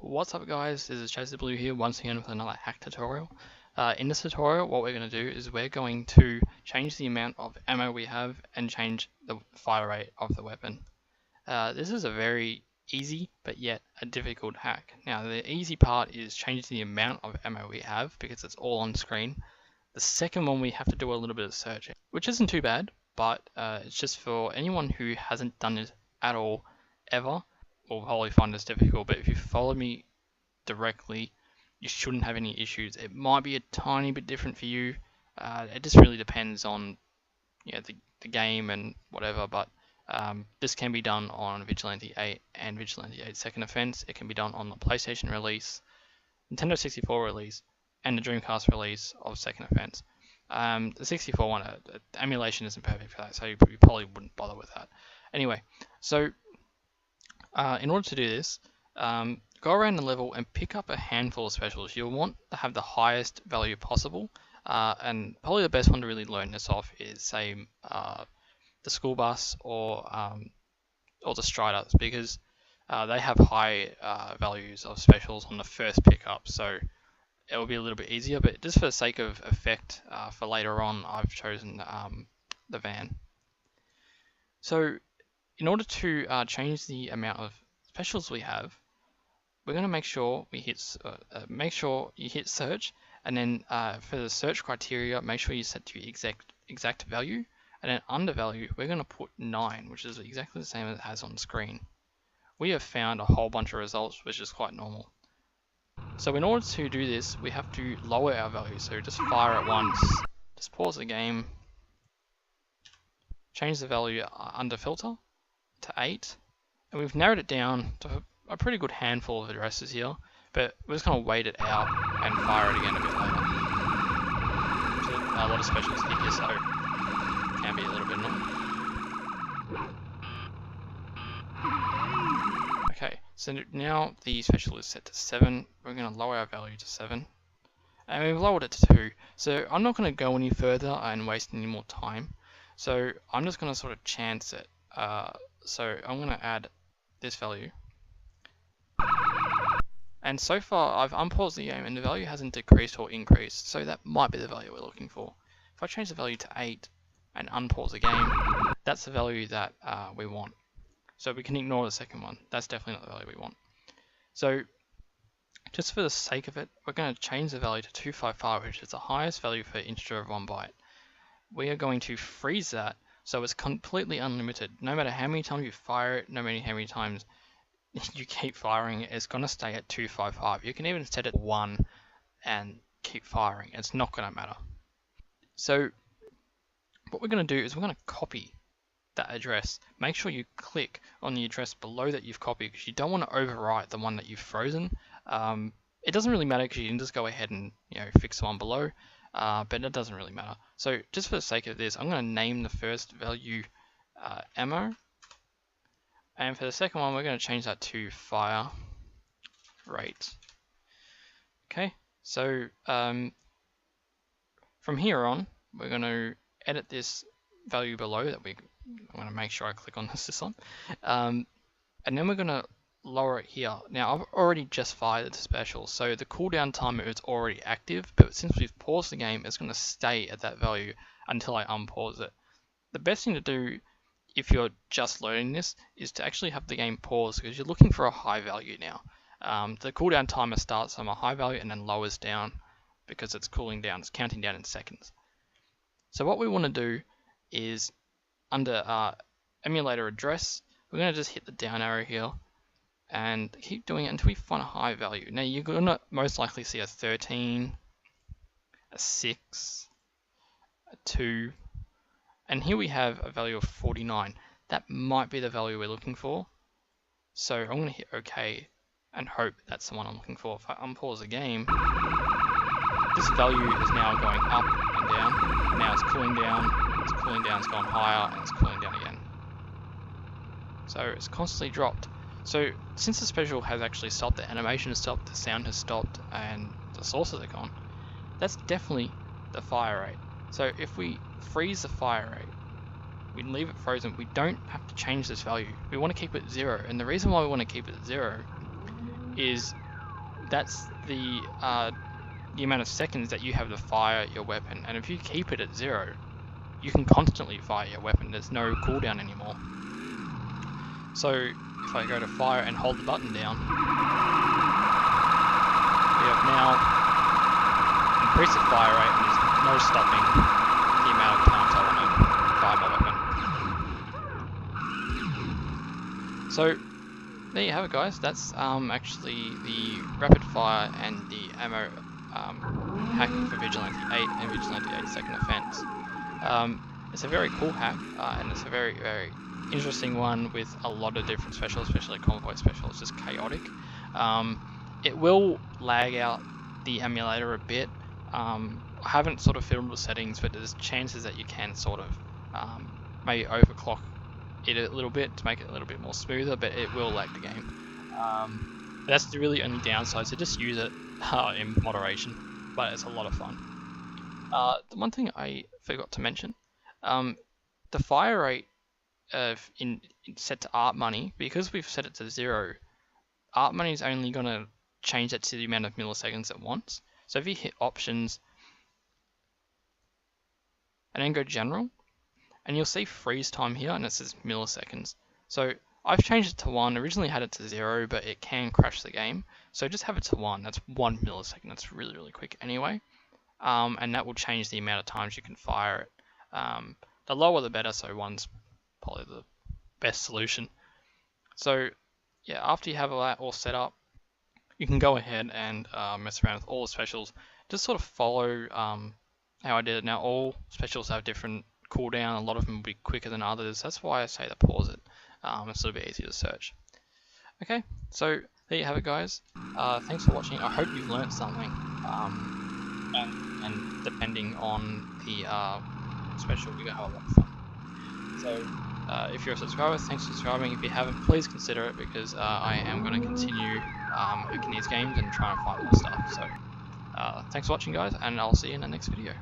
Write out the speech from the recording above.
What's up guys, this is Chaser Blue here once again with another hack tutorial. In this tutorial what we're going to do is we're going to change the amount of ammo we have and change the fire rate of the weapon. This is a very easy but yet a difficult hack. Now the easy part is change the amount of ammo we have because it's all on screen. The second one we have to do a little bit of searching, which isn't too bad, but it's just for anyone who hasn't done it at all ever. Will probably find this difficult, but if you follow me directly, you shouldn't have any issues. It might be a tiny bit different for you. It just really depends on the game and whatever, but this can be done on Vigilante 8 and Vigilante 8 Second Offense. It can be done on the PlayStation release, Nintendo 64 release, and the Dreamcast release of Second Offense. The 64 one, emulation isn't perfect for that, so you probably wouldn't bother with that. Anyway, so in order to do this, go around the level and pick up a handful of specials. You'll want to have the highest value possible, and probably the best one to really learn this off is, say, the school bus or the Striders, because they have high values of specials on the first pickup, so it will be a little bit easier. But just for the sake of effect, for later on, I've chosen the van. So in order to change the amount of specials we have, we're going to make sure we hit you hit search, and then for the search criteria, make sure you set to exact value, and then under value we're going to put 9, which is exactly the same as it has on screen. We have found a whole bunch of results, which is quite normal. So in order to do this, we have to lower our value. So just fire at once. Just pause the game. Change the value under filter to 8, and we've narrowed it down to a pretty good handful of addresses here, but we're just going to wait it out and fire it again a bit later. So a lot of specials hit here, so it can be a little bit annoying. Okay, so now the special is set to 7. We're going to lower our value to 7, and we've lowered it to 2. So I'm not going to go any further and waste any more time, so I'm just going to sort of chance it. So I'm going to add this value, and so far I've unpaused the game and the value hasn't decreased or increased, so that might be the value we're looking for. If I change the value to 8 and unpause the game, that's the value that we want. So we can ignore the second one, that's definitely not the value we want. So just for the sake of it, we're going to change the value to 255, which is the highest value for integer of 1 byte. We are going to freeze that, so it's completely unlimited. No matter how many times you fire it, no matter how many times you keep firing it, it's going to stay at 255. You can even set it to 1 and keep firing. It's not going to matter. So what we're going to do is we're going to copy that address. Make sure you click on the address below that you've copied, because you don't want to overwrite the one that you've frozen. It doesn't really matter because you can just go ahead and fix the one below. But it doesn't really matter. So just for the sake of this, I'm going to name the first value ammo, and for the second one we're going to change that to fire rate. Okay, so from here on we're going to edit this value below that I'm going to make sure I click on this one, and then we're going to lower it here. Now I've already just fired the special, so the cooldown timer is already active, but since we've paused the game, it's going to stay at that value until I unpause it. The best thing to do if you're just learning this is to actually have the game pause, because you're looking for a high value now. The cooldown timer starts on a high value and then lowers down because it's cooling down, it's counting down in seconds. So what we want to do is under emulator address, we're going to just hit the down arrow here and keep doing it until we find a high value. Now you're going to most likely see a 13, a 6, a 2, and here we have a value of 49. That might be the value we're looking for. So I'm going to hit OK and hope that's the one I'm looking for. If I unpause the game, this value is now going up and down. Now it's cooling down, it's gone higher, and it's cooling down again. So it's constantly dropped. So since the special has actually stopped, the animation has stopped, the sound has stopped, and the sources are gone, that's definitely the fire rate. So if we freeze the fire rate, we leave it frozen, we don't have to change this value. We want to keep it 0, and the reason why we want to keep it 0 is that's the amount of seconds that you have to fire your weapon, and if you keep it at 0, you can constantly fire your weapon. There's no cooldown anymore. So if I go to fire and hold the button down, we have now increased the fire rate, and there's no stopping the amount of times I want to fire my weapon. So there you have it, guys. That's actually the rapid fire and the ammo hack for Vigilante 8 and Vigilante 8 second offense. It's a very cool hack, and it's a very, very interesting one with a lot of different specials, especially convoy special. It's just chaotic. It will lag out the emulator a bit. I haven't sort of filmed the settings, but there's chances that you can sort of maybe overclock it a little bit to make it a little bit more smoother, but it will lag the game. That's the really only downside, so just use it in moderation, but it's a lot of fun. The one thing I forgot to mention, the fire rate set to ArtMoney, because we've set it to 0, ArtMoney is only going to change that to the amount of milliseconds it wants. So if you hit options and then go general, and you'll see freeze time here, and it says milliseconds. So I've changed it to 1. Originally had it to 0, but it can crash the game. So just have it to 1. That's 1 millisecond. That's really, really quick anyway. And that will change the amount of times you can fire it. The lower the better, so 1's probably the best solution. So yeah, after you have that all set up, you can go ahead and mess around with all the specials. Just sort of follow how I did it. Now all specials have different cooldown. A lot of them will be quicker than others. That's why I say to pause it. It's a little bit easier to search. Okay, so there you have it, guys. Thanks for watching. I hope you've learned something. And depending on the special, you're going to have a lot of fun. So if you're a subscriber, thanks for subscribing. If you haven't, please consider it, because I am going to continue hacking these games and try and find more stuff. So thanks for watching, guys, and I'll see you in the next video.